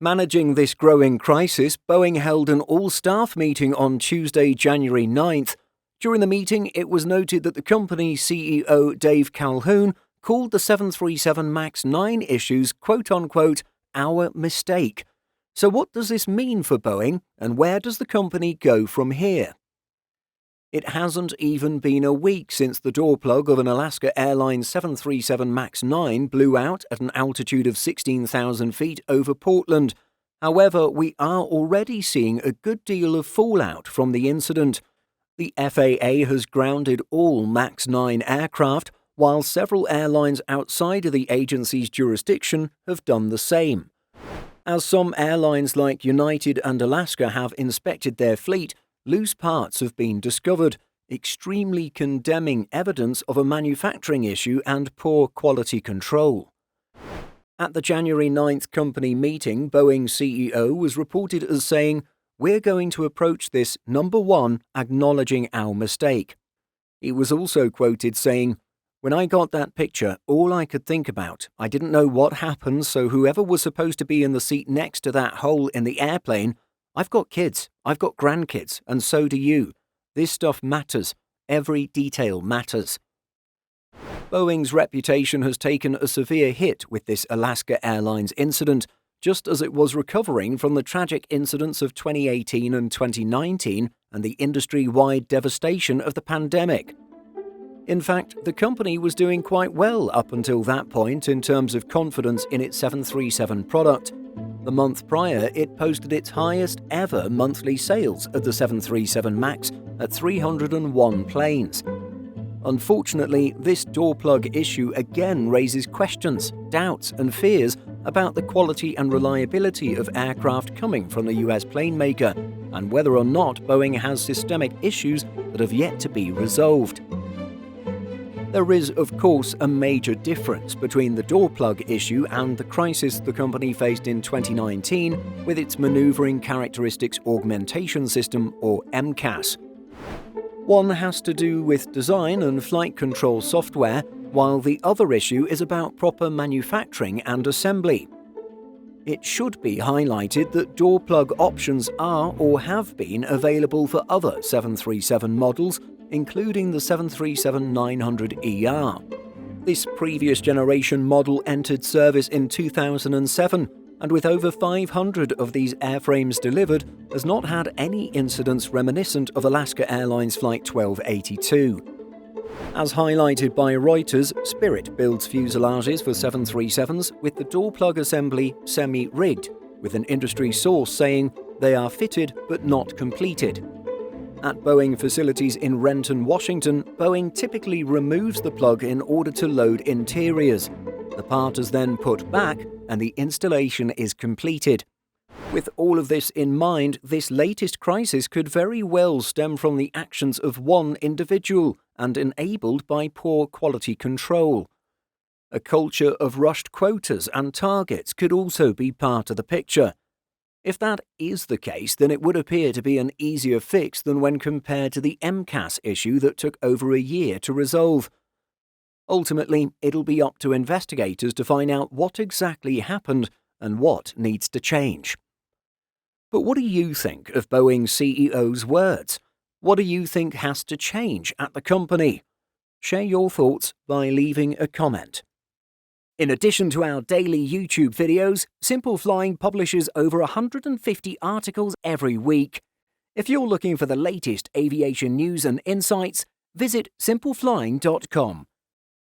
Managing this growing crisis, Boeing held an all-staff meeting on Tuesday, January 9th. During the meeting, it was noted that the company's CEO, Dave Calhoun, called the 737 MAX 9 issues, quote-unquote, our mistake. So what does this mean for Boeing, and where does the company go from here? It hasn't even been a week since the door plug of an Alaska Airlines 737 MAX 9 blew out at an altitude of 16,000 feet over Portland. However, we are already seeing a good deal of fallout from the incident. The FAA has grounded all MAX 9 aircraft, while several airlines outside of the agency's jurisdiction have done the same. As some airlines like United and Alaska have inspected their fleet, loose parts have been discovered, extremely condemning evidence of a manufacturing issue and poor quality control. At the January 9th company meeting, Boeing CEO was reported as saying, "We're going to approach this, number one, acknowledging our mistake." He was also quoted saying, "When I got that picture, all I could think about, I didn't know what happened, so whoever was supposed to be in the seat next to that hole in the airplane, I've got kids, I've got grandkids, and so do you. This stuff matters. Every detail matters." Boeing's reputation has taken a severe hit with this Alaska Airlines incident, just as it was recovering from the tragic incidents of 2018 and 2019 and the industry-wide devastation of the pandemic. In fact, the company was doing quite well up until that point in terms of confidence in its 737 product. The month prior, it posted its highest ever monthly sales of the 737 MAX at 301 planes. Unfortunately, this door plug issue again raises questions, doubts, and fears about the quality and reliability of aircraft coming from the US plane maker, and whether or not Boeing has systemic issues that have yet to be resolved. There is, of course, a major difference between the door plug issue and the crisis the company faced in 2019 with its Maneuvering Characteristics Augmentation System, or MCAS. One has to do with design and flight control software, while the other issue is about proper manufacturing and assembly. It should be highlighted that door plug options are or have been available for other 737 models, including the 737-900ER. This previous generation model entered service in 2007, and with over 500 of these airframes delivered, has not had any incidents reminiscent of Alaska Airlines Flight 1282. As highlighted by Reuters, Spirit builds fuselages for 737s with the door plug assembly semi-rigged, with an industry source saying they are fitted but not completed. At Boeing facilities in Renton, Washington, Boeing typically removes the plug in order to load interiors. The part is then put back and the installation is completed. With all of this in mind, this latest crisis could very well stem from the actions of one individual and enabled by poor quality control. A culture of rushed quotas and targets could also be part of the picture. If that is the case, then it would appear to be an easier fix than when compared to the MCAS issue that took over a year to resolve. Ultimately, it'll be up to investigators to find out what exactly happened and what needs to change. But what do you think of Boeing's CEO's words? What do you think has to change at the company? Share your thoughts by leaving a comment. In addition to our daily YouTube videos, Simple Flying publishes over 150 articles every week. If you're looking for the latest aviation news and insights, visit simpleflying.com.